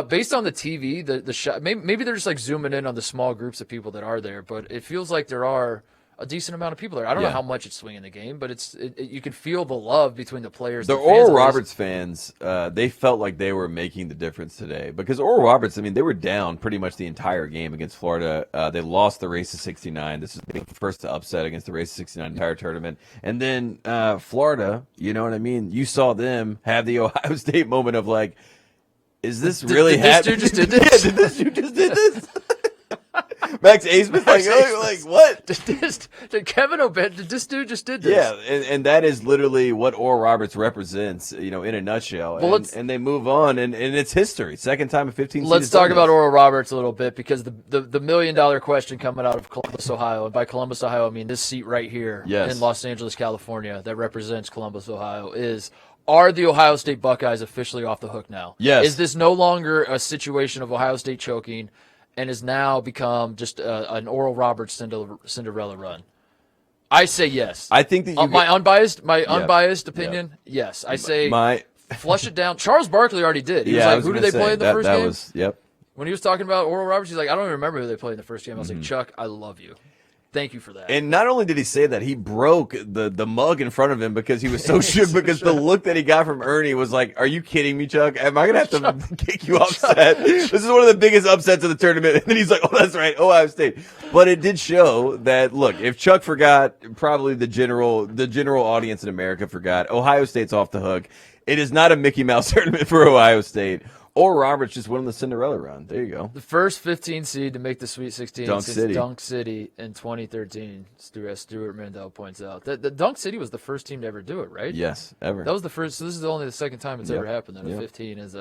Based on the TV, the shot, maybe they're just like zooming in on the small groups of people that are there, but it feels like there are a decent amount of people there. I don't know how much it's swinging the game, but you can feel the love between the players. The Oral Roberts fans, they felt like they were making the difference today because Oral Roberts, I mean, they were down pretty much the entire game against Florida. They lost the race of 69. This is the first upset against the race of 69 entire tournament. And then Florida, you know what I mean? You saw them have the Ohio State moment of like, is this really happening? This dude just did this? Yeah, did this dude just did this? Max Aismith, like what? Did Kevin O'Ben? Did this dude just did this? Yeah, and that is literally what Oral Roberts represents, in a nutshell. Well, and they move on, and it's history. Second time in 15 seasons. Let's talk about Oral Roberts a little bit because the $1 million question coming out of Columbus, Ohio, and by Columbus, Ohio, I mean this seat right here in Los Angeles, California, that represents Columbus, Ohio, is. Are the Ohio State Buckeyes officially off the hook now? Yes. Is this no longer a situation of Ohio State choking and has now become just an Oral Roberts Cinderella run? I say yes. I think that my unbiased opinion, yes. I say flush it down. Charles Barkley already did. He was like, who did they play in the first game? When he was talking about Oral Roberts, he's like, I don't even remember who they played in the first game. I was like, Chuck, I love you. Thank you for that. And not only did he say that, he broke the mug in front of him because he was so shook because the look that he got from Ernie was like, are you kidding me, Chuck? Am I going to have to kick you off set? This is one of the biggest upsets of the tournament. And then he's like, oh, that's right, Ohio State. But it did show that, look, if Chuck forgot, probably the general audience in America forgot, Ohio State's off the hook. It is not a Mickey Mouse tournament for Ohio State. Or Roberts just won the Cinderella run. There you go. The first 15 seed to make the Sweet 16 Dunk City. Dunk City in 2013, Stuart Mandel points out. The Dunk City was the first team to ever do it, right? Yes, ever. That was the first. So this is only the second time it's ever happened that a 15 has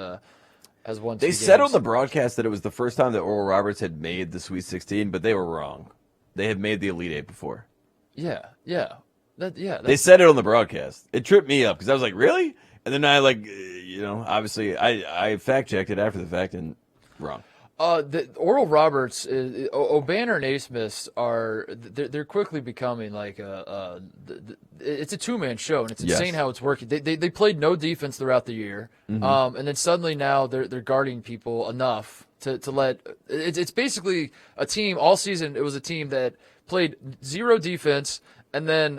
won 2 They said games. on the broadcast that it was the first time that Oral Roberts had made the Sweet 16, but they were wrong. They had made the Elite Eight before. Yeah. They said it on the broadcast. It tripped me up because I was like, really? And then I obviously I fact checked it after the fact and wrong. The Oral Roberts, O'Banner and Naismith they're quickly becoming like it's a 2-man show, and it's insane how it's working. They played no defense throughout the year, and then suddenly now they're guarding people enough to let it's basically a team all season. It was a team that played zero defense, and then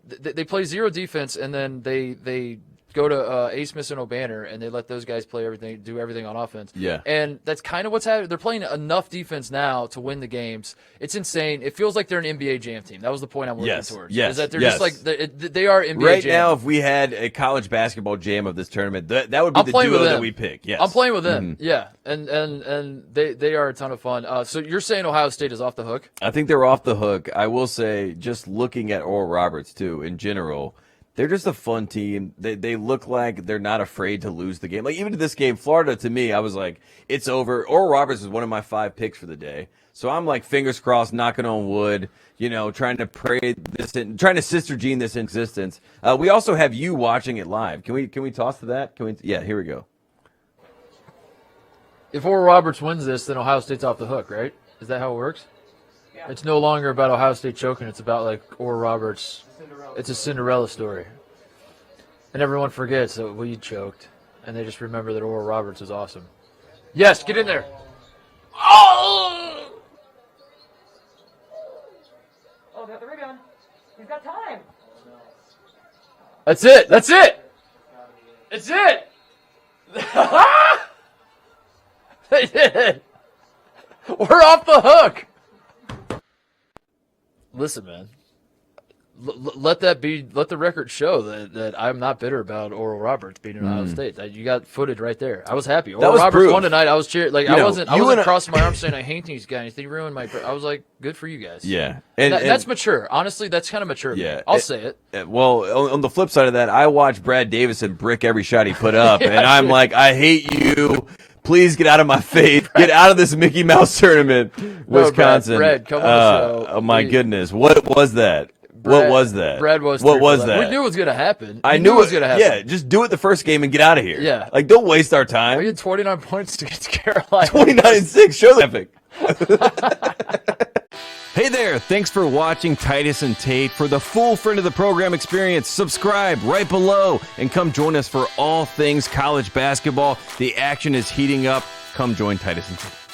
they play zero defense, and then they go to Smith and O'Banner, and they let those guys do everything on offense. Yeah. And that's kind of what's happening. They're playing enough defense now to win the games. It's insane. It feels like they're an NBA Jam team. That was the point I'm working towards. Yes. Is that they're just like they are NBA right Jam. now, if we had a college basketball jam of this tournament, that would be the duo that we pick. Yes. I'm playing with them. Yeah. And they are a ton of fun. So you're saying Ohio State is off the hook? I think they're off the hook. I will say, just looking at Oral Roberts too in general, they're just a fun team. They look like they're not afraid to lose the game. Like, even to this game, Florida, to me, I was like, it's over. Oral Roberts is one of my 5 picks for the day. So I'm like, fingers crossed, knocking on wood, trying to Sister Jean this in existence. We also have you watching it live. Can we toss to that? Yeah, here we go. If Oral Roberts wins this, then Ohio State's off the hook, right? Is that how it works? Yeah. It's no longer about Ohio State choking. It's about like Oral Roberts. It's a Cinderella story. And everyone forgets that we choked, and they just remember that Oral Roberts is awesome. Yes, get in there. Oh! Oh, got the rebound. He's got time. That's it. That's it. It's it. They did it. We're off the hook. Listen, man. Let the record show that I'm not bitter about Oral Roberts beating Ohio State. You got footage right there. I was happy. Oral Roberts won tonight. I was cheering. Like, I wasn't crossing my arms saying I hate these guys. They ruined my. I was like, good for you guys. Yeah, and that's mature. Honestly, that's kind of mature. Yeah, I'll say it. Well, on the flip side of that, I watched Brad Davison brick every shot he put up, and I'm like, I hate you. Please get out of my face. Get out of this Mickey Mouse tournament, Wisconsin. Brad, come on the show. Oh my goodness, what was that? What was that? Brad was. What was that? We knew it was going to happen. I knew it was going to happen. Yeah, just do it the first game and get out of here. Yeah. Like, don't waste our time. We had 29 points against Carolina. 29-6. Show the epic. Hey Hey there, thanks for watching Titus and Tate. For the full friend of the program experience, subscribe right below and come join us for all things college basketball. The action is heating up. Come join Titus and Tate.